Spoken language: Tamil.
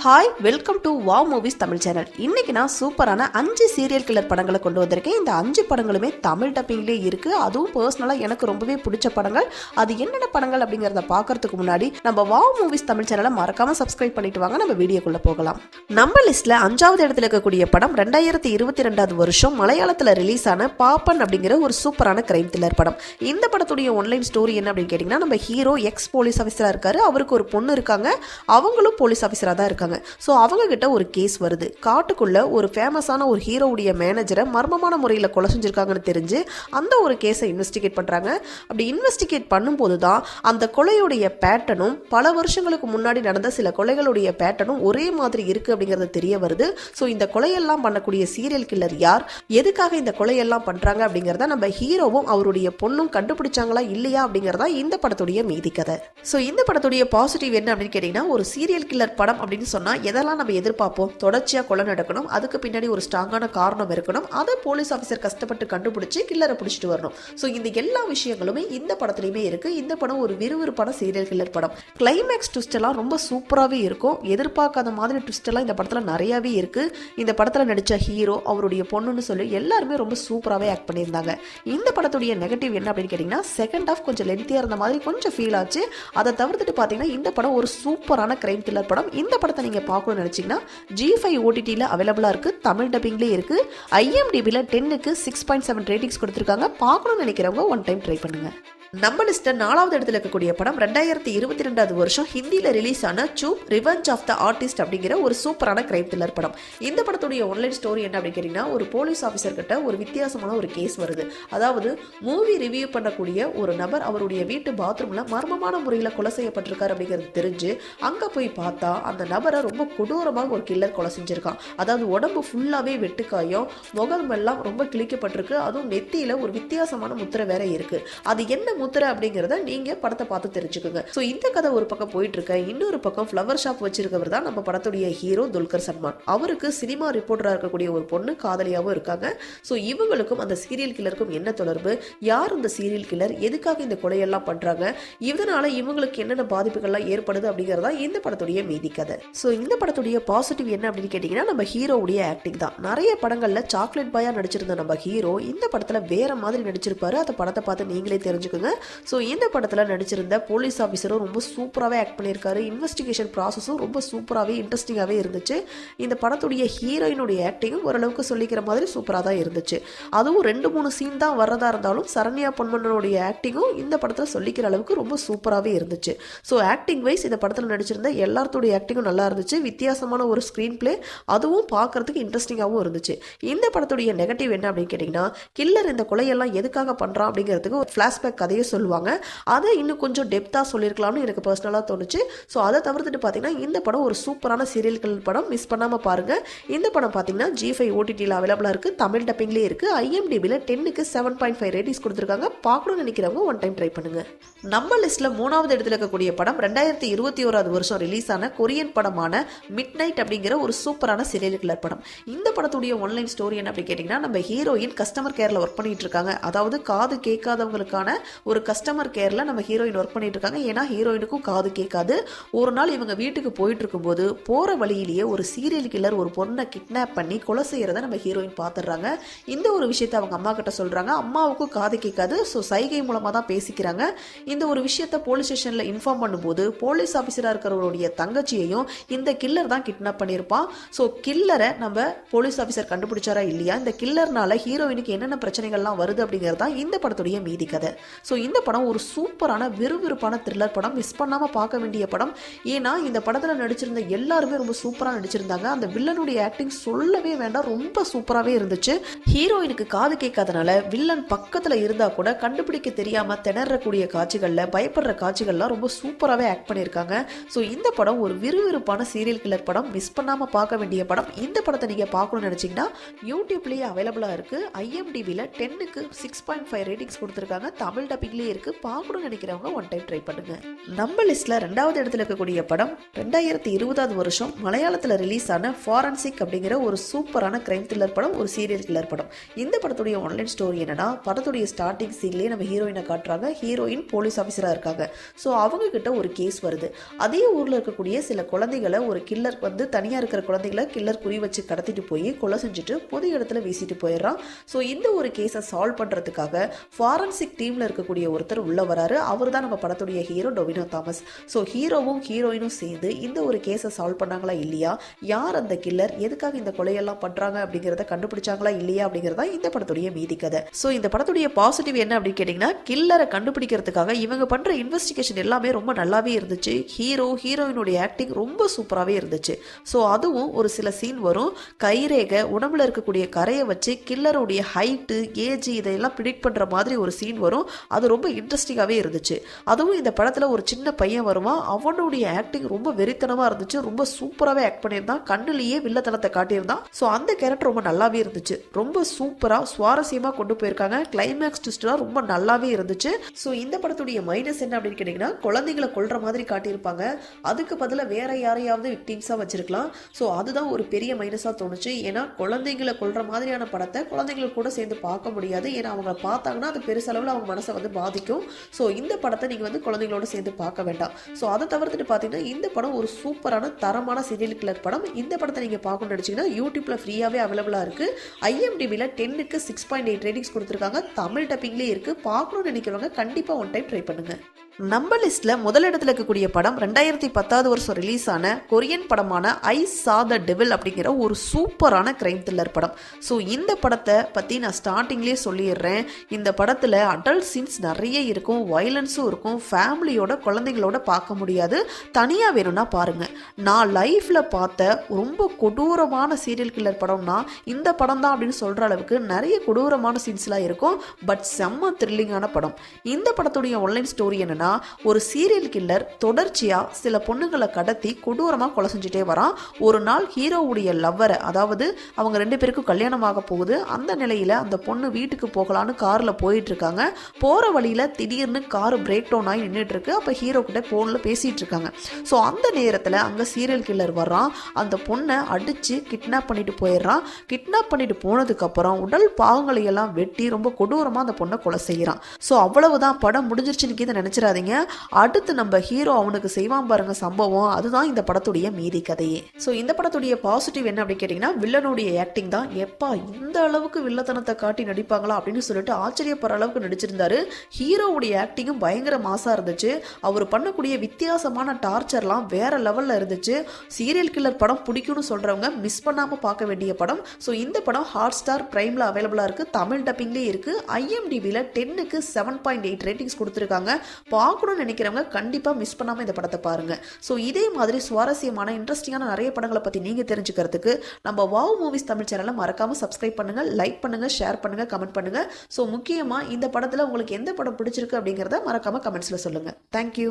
Hi, welcome to wow movies Tamil channel. இன்னைக்கு நான் சூப்பரான 5 சீரியல் கில்லர் படங்களை கொண்டு வந்திருக்கேன். இந்த 5 படங்களுமே தமிழ் டப்பிங்லேயே இருக்கு. அதுவும் பர்சனலாக எனக்கு ரொம்பவே பிடிச்ச படங்கள். அது என்னென்ன படங்கள் அப்படிங்கிறத பார்க்கறதுக்கு முன்னாடி நம்ம வாவ் மூவிஸ் தமிழ் சேனலை மறக்காம சப்ஸ்கிரைப் பண்ணிட்டு வாங்க. நம்ம வீடியோக்குள்ள போகலாம். நம்ம லிஸ்ட்ல 5வது இடத்துல இருக்கக்கூடிய படம் 2022 வருஷம் மலையாளத்தில் ரிலீஸ் ஆன பாப்பன் அப்படிங்கிற ஒரு சூப்பரான கிரைம் த்ரில்லர் படம். இந்த படத்துடைய ஒன்லைன் ஸ்டோரி என்ன அப்படின்னு கேட்டீங்கன்னா, நம்ம ஹீரோ எக்ஸ் போலீஸ் ஆஃபீஸரா இருக்காரு. அவருக்கு ஒரு பொண்ணு இருக்காங்க. அவங்களும் போலீஸ் ஆஃபீஸரா தான் இருக்காங்க. ஸோ அவங்க கிட்ட ஒரு கேஸ் வருது. காட்டுக்குள்ள ஒரு ஃபேமஸான ஒரு ஹீரோவுடைய மேனேஜரை மர்மமான முறையில் கொலை செஞ்சிருக்காங்கன்னு தெரிஞ்சு அந்த ஒரு கேஸை இன்வெஸ்டிகேட் பண்றாங்க. அப்படி இன்வெஸ்டிகேட் பண்ணும்போது தான் அந்த கொலையுடைய பேட்டர்னும் பல வருஷங்களுக்கு முன்னாடி நடந்த சில கொலைகளுடைய பேட்டர்னும் ஒரே மாதிரி இருக்கு அப்படிங்கிறது தெரிய வருது. ஸோ இந்த கொலையெல்லாம் பண்ணக்கூடிய சீரியல் கில்லர் யார், எதுக்காக இந்த கொலையெல்லாம் பண்றாங்க அப்படிங்கிறத நம்ம ஹீரோவும் அவருடைய பொண்ணும் கண்டுபிடிச்சாங்களா இல்லையா அப்படிங்கிறதா இந்த படத்துடைய மீதி கதை. ஸோ இந்த படத்துடைய பாசிட்டிவ் என்ன அப்படின்னு கேட்டீங்கன்னா, ஒரு சீரியல் கில்லர் படம் அப்படின்னு சொன்னா எதெல்லாம் நம்ம எதிர்பார்ப்போம்? தொடர்ச்சியா கொலை நடக்கணும், அதுக்கு பின்னாடி ஒரு ஸ்ட்ராங்கான காரணம் இருக்கணும், அதை போலீஸ் ஆஃபீஸர் கஷ்டப்பட்டு கண்டுபிடிச்சு கில்லரை பிடிச்சிட்டு வரணும். ஸோ இந்த எல்லா விஷயங்களுமே இந்த படத்துலையுமே இருக்கு. இந்த படம் ஒரு விறுவிறுப்பான சீரியல் கில்லர் படம். கிளைமேக்ஸ் ட்விஸ்ட் எல்லாம் ரொம்ப சூப்பராகவே இருக்கும். எதிர்பார்க்காத மாதிரி ட்விஸ்ட் எல்லாம் இந்த படத்துல நிறையவே இருக்கு. இந்த படத்துல நடிச்ச ஹீரோ, அவருடைய பொண்ணுன்னு சொல்லி எல்லாருமே ரொம்ப சூப்பராகவே ஆக்ட் பண்ணியிருந்தாங்க. இந்த படத்துடைய நெகட்டிவ் என்ன அப்படின்னு கேட்டீங்கன்னா, செகண்ட் ஹாஃப் கொஞ்சம் லென்த்தியா இருந்த மாதிரி கொஞ்சம் ஃபீல் ஆச்சு. அதை தவிர்த்துட்டு பார்த்தீங்கன்னா, இந்த படம் ஒரு சூப்பரான கிரைம் த்ரில்லர் படம். இந்த படத்தை நீங்க பார்க்கணும்னு நினைச்சீங்கன்னா G5 OTT-ல அவைலபிளா இருக்கு. தமிழ் டப்பிங்லேயே இருக்கு. IMDb-ல 10க்கு 6.7 ரேட்டிங்ஸ் கொடுத்துருக்காங்க. பார்க்கணும்னு நினைக்கிறவங்க ஒன் டைம் ட்ரை பண்ணுங்க. நம்ம லிஸ்ட்ல 4வது இடத்துல இருக்கக்கூடிய படம் 2022 வருஷம் ஹிந்தியில ரிலீஸ் ஆன Chup revenge of the artist அப்படிங்கிற ஒரு சூப்பரான கிரைம் த்ரில்லர் படம். இந்த படத்துடைய ஒன்லைன் ஸ்டோரி என்ன அப்படின்னு கேட்டீங்கன்னா, ஒரு போலீஸ் ஆஃபீஸர் கிட்ட ஒரு வித்தியாசமான ஒரு கேஸ் வருது. அதாவது மூவி ரிவ்யூ பண்ணக்கூடிய ஒரு நபர் அவருடைய வீட்டு பாத்ரூம்ல மர்மமான முறையில் கொலை செய்யப்பட்டிருக்காரு அப்படிங்கிறது தெரிஞ்சு அங்க போய் பார்த்தா அந்த நபரை ரொம்ப கொடூரமாக ஒரு கில்லர் கொலை செஞ்சிருக்கான். அதாவது உடம்பு ஃபுல்லாவே வெட்டுக்காயம், முகம் எல்லாம் ரொம்ப கிழிக்கப்பட்டிருக்கு. அதுவும் நெத்தியில ஒரு வித்தியாசமான முத்திரை வேற இருக்கு. அது என்ன முத்திரை அப்படிங்கறத நீங்க படத்தை பார்த்து தெரிஞ்சுக்கோங்க. சோ இந்த கதை ஒரு பக்கம் போயிட்டு இருக்க, இன்னொரு பக்கம் ஃப்ளவர் ஷாப் வச்சிருக்கவர் தான் நம்ம படத்துடைய ஹீரோ துல்கர் சல்மான். அவருக்கு சினிமா ரிப்போர்ட்டரா இருக்கக்கூடிய ஒரு பொண்ணு காதலியாவும் இருக்காங்க. சோ இவங்களுக்கும் அந்த சீரியல் கில்லருக்கும் என்ன தொடர்பு, யார் இந்த சீரியல் கில்லர், எதுக்காக இந்த கொலையெல்லாம் பண்றாங்க, இதனால இவங்களுக்கு என்னென்ன பாதிப்புகள்லாம் ஏற்படுது அப்படிங்கறதா இந்த படத்துடைய மீதி கதை. சோ இந்த படத்துடைய பாசிட்டிவ் என்ன அப்படின்னு கேட்டீங்கன்னா, நம்ம ஹீரோவுடைய ஆக்டிங் தான். நிறைய படங்கள்ல சாக்லேட் பாயா நடிச்சிருந்த நம்ம ஹீரோ இந்த படத்துல வேற மாதிரி நடிச்சிருப்பாரு. அந்த படத்தை பார்த்து நீங்களே தெரிஞ்சுக்கோங்க. ஸோ இந்த படத்தில் நடிச்சிருந்த போலீஸ் ஆஃபீஸரும் ரொம்ப சூப்பராகவே ஆக்ட் பண்ணியிருக்காரு. இன்வெஸ்டிகேஷன் ப்ராசஸும் ரொம்ப சூப்பராகவே இன்ட்ரெஸ்டிங்காகவே இருந்துச்சு. இந்த படத்துடைய ஹீரோயினுடைய ஆக்டிங்கும் ஓரளவுக்கு சொல்லிக்கிற மாதிரி சூப்பராக தான் இருந்துச்சு. அதுவும் 2-3 சீன் தான் வர்றதா இருந்தாலும் சரண்யா பொன்மனனுடைய ஆக்டிங்கும் இந்த படத்தில் சொல்லிக்கிற அளவுக்கு ரொம்ப சூப்பராகவே இருந்துச்சு. ஸோ ஆக்டிங் வைஸ் இந்த படத்தில் நடிச்சிருந்த எல்லாத்துடைய ஆக்டிங்கும் நல்லா இருந்துச்சு. வித்தியாசமான ஒரு ஸ்க்ரீன் பிளே, அதுவும் பார்க்கறதுக்கு இன்ட்ரெஸ்டிங்காகவும் இருந்துச்சு. இந்த படத்துடைய நெகட்டிவ் என்ன அப்படின்னு கேட்டிங்கன்னா, கில்லர் இந்த கொலையெல்லாம் எதுக்காக பண்ணுறான் அப்படிங்கிறதுக்கு ஒரு ஃப்ளாஷ்பேக் கதையை சொல்லுவாங்க. அதை இன்னும் கொஞ்சம் டெப்த்தாக சொல்லியிருக்கலாம்னு எனக்கு பர்சனலாக தோணுச்சு. ஸோ அதை தவிர்த்துட்டு பார்த்தீங்கன்னா, இந்த படம் ஒரு சூப்பரான சீரியல் கில்லர் படம். மிஸ் பண்ணாமல் பாருங்க. இந்த படம் பார்த்தீங்கன்னா G5 OTT-ல அவைலபிளாக இருக்கு. தமிழ் டப்பிங்லேயே இருக்கு. IMDb-ல 10க்கு 7.5 ரேட்டிங்ஸ் கொடுத்துருக்காங்க. பார்க்கணும்னு நினைக்கிறவங்க ஒன் டைம் ட்ரை பண்ணுங்க. நம்ம லிஸ்ட்ல 3வது இடத்துல இருக்கக்கூடிய படம் 2021 வருஷம் ரிலீஸ் ஆன கொரியன் படமான மிட் நைட் அப்படிங்கிற ஒரு சூப்பரான சீரியல் கில்லர் படம். இந்த படத்துடைய ஒன்லைன் ஸ்டோரி என்ன அப்படின்னு கேட்டீங்கன்னா, நம்ம ஹீரோயின் கஸ்டமர் கேர்ல ஒர்க் பண்ணிட்டு இருக்காங்க. அதாவது காது கேட்காதவங்களுக்கான ஒரு கஸ்டமர் கேர்ல நம்ம ஹீரோயின் ஒர்க் பண்ணிட்டு இருக்காங்க. ஏன்னா ஹீரோயினுக்கும் காது கேட்காது. ஒரு நாள் இவங்க வீட்டுக்கு போயிட்டு இருக்கும்போது போற வழியிலேயே ஒரு சீரியல் கில்லர் ஒரு பொண்ணை கிட்னாப் பண்ணி கொலை செய்யறத நம்ம ஹீரோயின் பார்த்துடுறாங்க. இந்த ஒரு விஷயத்தை அவங்க அம்மா கிட்ட சொல்றாங்க. அம்மாவுக்கும் காது கேட்காது. ஸோ சைகை மூலமா தான் பேசிக்கிறாங்க. இந்த ஒரு விஷயத்தை போலீஸ் ஸ்டேஷன்ல இன்ஃபார்ம் பண்ணும்போது போலீஸ் ஆஃபீஸரா இருக்கிறவருடைய தங்கச்சியையும் இந்த கில்லர் தான் கிட்னாப் பண்ணியிருப்பான். ஸோ கில்லரை நம்ம போலீஸ் ஆஃபீஸர் கண்டுபிடிச்சாரா இல்லையா, இந்த கில்லர்னால ஹீரோயினுக்கு என்னென்ன பிரச்சனைகள்லாம் வருது அப்படிங்கிறது தான் இந்த படத்துடைய மீதி கதை. ஸோ இந்த படம் ஒரு சூப்பரான விறுவிறுப்பான த்ரில்லர் படம். மிஸ் பண்ணாம பார்க்க வேண்டிய படம். ஏன்னா இந்த படத்தில் நடிச்சிருந்த எல்லாருமே ரொம்ப சூப்பராக நடிச்சிருந்தாங்க. அந்த வில்லனுடைய ஆக்டிங் சொல்லவே வேண்டாம், ரொம்ப சூப்பராகவே இருந்துச்சு. ஹீரோயினுக்கு காது கேட்காதனால வில்லன் பக்கத்தில் இருந்தா கூட கண்டுபிடிக்க தெரியாம திணறக்கூடிய காட்சிகள்ல, பயப்படுற காட்சிகள்லாம் ரொம்ப சூப்பராகவே ஆக்ட் பண்ணியிருக்காங்க. ஸோ இந்த படம் ஒரு விறுவிறுப்பான சீரியல் கில்லர் படம். மிஸ் பண்ணாம பார்க்க வேண்டிய படம். இந்த படத்தை நீங்க பார்க்கணும்னு நினைச்சீங்கன்னா யூடியூப்லேயே அவைலபிளா இருக்கு. IMDb-ல 10க்கு 6.5 ரேட்டிங்ஸ் கொடுத்துருக்காங்க. தமிழ் டப்பிங் டப்பிங்லேயே இருக்கு, பார்க்கணும்னு நினைக்கிறவங்க ஒன் டைம் ட்ரை பண்ணுங்க. நம்ம லிஸ்ட்ல 2வது இடத்துல இருக்கக்கூடிய படம் 2020 வருஷம் மலையாளத்தில் ரிலீஸ் ஆன ஃபாரன்சிக் அப்படிங்கிற ஒரு சூப்பரான கிரைம் த்ரில்லர் படம், ஒரு சீரியல் கில்லர் படம். இந்த படத்துடைய ஆன்லைன் ஸ்டோரி என்னன்னா, படத்துடைய ஸ்டார்டிங் சீன்லேயே நம்ம ஹீரோயினை காட்டுறாங்க. ஹீரோயின் போலீஸ் ஆஃபீஸராக இருக்காங்க. ஸோ அவங்க கிட்ட ஒரு கேஸ் வருது. அதே ஊரில் இருக்கக்கூடிய சில குழந்தைகளை ஒரு கில்லர் வந்து தனியாக இருக்கிற குழந்தைகளை கில்லர் குறி வச்சு கடத்திட்டு போய் கொலை செஞ்சுட்டு பொது இடத்துல வீசிட்டு போயிடுறான். ஸோ இந்த ஒரு கேஸை சால்வ் பண்ணுறதுக்காக ஃபாரன்சிக் டீமில் இருக்கக்கூடிய ஒருத்தர் உள்ள வராரு. அவர் தான் நம்ம படத்துடைய ஹீரோ டொவினோ தாமஸ். ஸோ ஹீரோவும் ஹீரோயினும் சேர்ந்து இந்த ஒரு கேஸை சால்வ் பண்ணாங்களா இல்லையா, யார் அந்த கில்லர், எதுக்காக இந்த கொலையெல்லாம் பண்றாங்க அப்படிங்கிறத கண்டுபிடிச்சாங்களா இல்லையா அப்படிங்கிறதா இந்த படத்துடைய மீதி கதை. ஸோ இந்த படத்துடைய பாசிட்டிவ் என்ன அப்படின்னு கேட்டிங்கன்னா, கில்லரை கண்டுபிடிக்கிறதுக்காக இவங்க பண்ற இன்வெஸ்டிகேஷன் எல்லாமே ரொம்ப நல்லாவே இருந்துச்சு. ஹீரோயினுடைய ஆக்டிங் ரொம்ப சூப்பராகவே இருந்துச்சு. ஸோ அதுவும் ஒரு சில சீன் வரும், கைரேகை உடம்புல இருக்கக்கூடிய கரையை வச்சு கில்லருடைய ஹைட்டு ஏஜ் இதையெல்லாம் ப்ரிடிக்ட் பண்ற மாதிரி ஒரு சீன் வரும். அது ரொம்ப இன்ட்ரெஸ்டிங்காகவே இருந்துச்சு. அதுவும் இந்த படத்தில் ஒரு சின்ன பையன் வருவான், அவனுடைய ஆக்டிங் ரொம்ப வெறித்தனமாக இருந்துச்சு. ரொம்ப சூப்பராகவே ஆக்ட் பண்ணியிருந்தான், கண்ணுலேயே வில்லத்தனத்தை காட்டியிருந்தான். ஸோ அந்த கேரக்டர் ரொம்ப நல்லாவே இருந்துச்சு. ரொம்ப சூப்பராக சுவாரஸ்யமாக கொண்டு போயிருக்காங்க. கிளைமேக்ஸ் ட்விஸ்ட்லாம் ரொம்ப நல்லாவே இருந்துச்சு. ஸோ இந்த படத்துடைய மைனஸ் என்ன அப்படின்னு கேட்டிங்கன்னா, குழந்தைகளை கொல்ற மாதிரி காட்டியிருப்பாங்க. அதுக்கு பதிலாக வேற யாரையாவது விக்டிம்ஸாக வச்சிருக்கலாம். ஸோ அதுதான் ஒரு பெரிய மைனஸாக தோணுச்சு. ஏன்னா குழந்தைங்களை கொல்ற மாதிரியான படத்தை குழந்தைங்களை கூட சேர்ந்து பார்க்க முடியாது. ஏன்னா அவங்க பார்த்தாங்கன்னா அது பெருசளவில் அவங்க மனசை வந்து பாதிக்கும். ஸோ இந்த படத்தை நீங்கள் வந்து குழந்தைங்களோட சேர்ந்து பார்க்க வேண்டாம். ஸோ அதை தவிர்த்துட்டு பார்த்தீங்கன்னா, இந்த படம் ஒரு சூப்பரான தரமான சீரியல் கில்லர் படம். இந்த படத்தை நீங்கள் பார்க்கணும்னு நினச்சிங்கன்னா யூடியூப்ல ஃப்ரீயாகவே அவைலபிளாக இருக்குது. IMDbல 10க்கு 6.8 ரேட்டிங்ஸ் கொடுத்துருக்காங்க. தமிழ் டப்பிங்லேயே இருக்குது. பார்க்கணும்னு நினைக்கிறவங்க கண்டிப்பாக ஒன் டைம் ட்ரை பண்ணுங்கள். நம்ம லிஸ்ட்ல முதலிடத்தில் இருக்கக்கூடிய படம் 2010 வருஷம் ரிலீஸ் ஆன கொரியன் படமான ஐ சா த டெவில் அப்படிங்கிற ஒரு சூப்பரான கிரைம் த்ரில்லர் படம். ஸோ இந்த படத்தை பற்றி நான் ஸ்டார்டிங்லேயே சொல்லிடுறேன். இந்த படத்தில் அடல்ட் சீன்ஸ் நிறைய இருக்கும், வயலன்ஸும் இருக்கும். ஃபேமிலியோட குழந்தைங்களோட பார்க்க முடியாது, தனியாக வேணும்னா பாருங்கள். நான் லைஃப்பில் பார்த்த ரொம்ப கொடூரமான சீரியல் கில்லர் படம்னா இந்த படம் தான் அப்படின்னு சொல்கிற அளவுக்கு நிறைய கொடூரமான சீன்ஸ்லாம் இருக்கும். பட் செம்ம த்ரில்லிங்கான படம். இந்த படத்துடைய ஆன்லைன் ஸ்டோரி என்னன்னா, ஒரு சீரியல் கில்லர் தொடர்ச்சியா சில பொண்ணுங்களை கடத்தி கொடூரமா கொலை செஞ்சுட்டே வரான். ஒரு நாள் ஹீரோவுடைய லவ்வரை, அதாவது அவங்க 2 பேருக்கும் கல்யாணம் ஆக போகுது. அந்த நிலையில அந்த பொண்ணு வீட்டுக்கு போகலான்னு கார்ல போயிட்டு இருக்காங்க. போற வழியில திடீர்னு கார் பிரேக் டவுன் ஆகி நின்றுட்டு இருக்கு. அப்ப ஹீரோ கிட்ட போன்ல பேசிட்டு இருக்காங்க. ஸோ அந்த நேரத்துல அங்க சீரியல் கில்லர் வர்றான். அந்த பொண்ணை அடிச்சு கிட்னாப் பண்ணிட்டு போயிடுறான். கிட்னாப் பண்ணிட்டு போனதுக்கு அப்புறம் உடல் பாகங்களை எல்லாம் வெட்டி ரொம்ப கொடூரமா அந்த பொண்ணை கொலை செய்யறான். ஸோ அவ்வளவுதான், படம் முடிஞ்சிருச்சுன்னு இதை நினைச்சிடாதீங்க. அடுத்து நம்ம ஹீரோ அவனுக்கு செய்வான் பாருங்க சம்பவம், அதுதான் இந்த படத்துடைய மீதி கதையே. ஸோ இந்த படத்துடைய பாசிட்டிவ் என்ன அப்படின்னு கேட்டீங்கன்னா, வில்லனுடைய ஆக்டிங் தான். எப்பா இந்த அளவுக்கு வில்லத்தனத்தை காட்டி நடிப்பாங்களா அப்படின்னு சொல்லிட்டு ஆச்சரியப்படுற அளவுக்கு நடிச்சிருந்தாரு. ஹீரோவுடைய ஆக்டிங்கும் பயங்கர மாசா இருந்துச்சு. அவர் பண்ணக்கூடிய வித்தியாசமான டார்ச்சர்லாம் வேற லெவல்ல இருந்துச்சு. சீரியல் கில்லர் படம் பிடிக்கும்னு சொல்றவங்க மிஸ் பண்ணாம பார்க்க வேண்டிய படம். ஸோ இந்த படம் ஹாட்ஸ்டார் பிரைம்ல அவைலபிளா இருக்கு, தமிழ் டப்பிங்லேயே இருக்கு. IMDbல 10க்கு 7.8 ரேட்டிங்ஸ் கொடுத்துருக்காங்க. பார்க்கணும்னு நினைக்கிறவங்க கண்டிப்பா மிஸ் பண்ணாம இந்த படத்தை பாருங்க. ஸோ இதே மாதிரி சுவாரஸ்யமான இன்ட்ரெஸ்டிங்கான நிறைய படங்களை பத்தி நீங்க தெரிஞ்சுக்கிறதுக்கு நம்ம வாவ் மூவிஸ் தமிழ் சேனலை மறக்காம சப்ஸ்கிரைப் பண்ணுங்க, லைக் பண்ணுங்க, ஷேர் பண்ணுங்க, கமெண்ட் பண்ணுங்க. ஸோ முக்கியமா இந்த படத்துல உங்களுக்கு எந்த படம் பிடிச்சிருக்கு அப்படிங்கிறத மறக்காம கமெண்ட்ஸ்ல சொல்லுங்க. தேங்க்யூ.